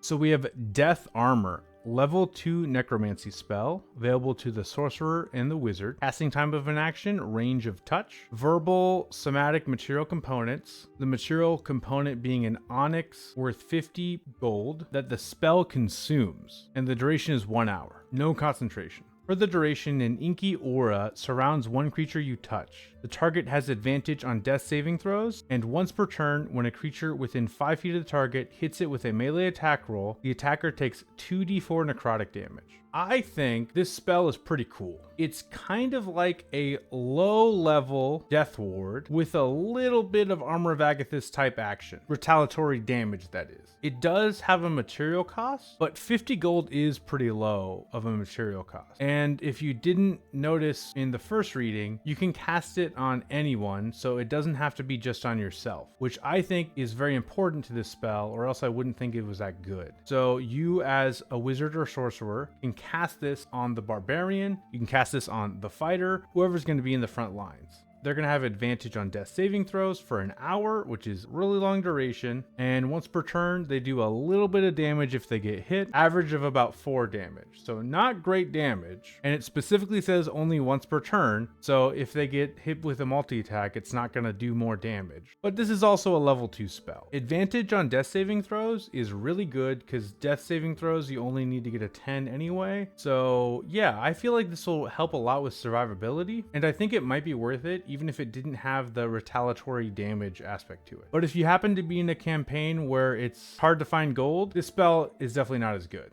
So we have Death Armor. Level 2 Necromancy spell, available to the Sorcerer and the Wizard. Casting time of an action, range of touch. Verbal somatic material components. The material component being an onyx worth 50 gold that the spell consumes. And the duration is 1 hour. No concentration. For the duration, an inky aura surrounds one creature you touch. The target has advantage on death saving throws, and once per turn, when a creature within 5 feet of the target hits it with a melee attack roll, the attacker takes 2d4 necrotic damage. I think this spell is pretty cool. It's kind of like a low-level Death Ward with a little bit of Armor of Agathis type action. Retaliatory damage, that is. It does have a material cost, but 50 gold is pretty low of a material cost. And if you didn't notice in the first reading, you can cast it on anyone, so it doesn't have to be just on yourself, which I think is very important to this spell, or else I wouldn't think it was that good. So you as a wizard or sorcerer can cast this on the barbarian, you can cast this on the fighter, whoever's going to be in the front lines. They're going to have advantage on death saving throws for an hour, which is really long duration. And once per turn, they do a little bit of damage if they get hit, average of about 4 damage. So not great damage. And it specifically says only once per turn. So if they get hit with a multi-attack, it's not going to do more damage. But this is also a level 2 spell. Advantage on death saving throws is really good because death saving throws, you only need to get a 10 anyway. So yeah, I feel like this will help a lot with survivability. And I think it might be worth it, even if it didn't have the retaliatory damage aspect to it. But if you happen to be in a campaign where it's hard to find gold, this spell is definitely not as good.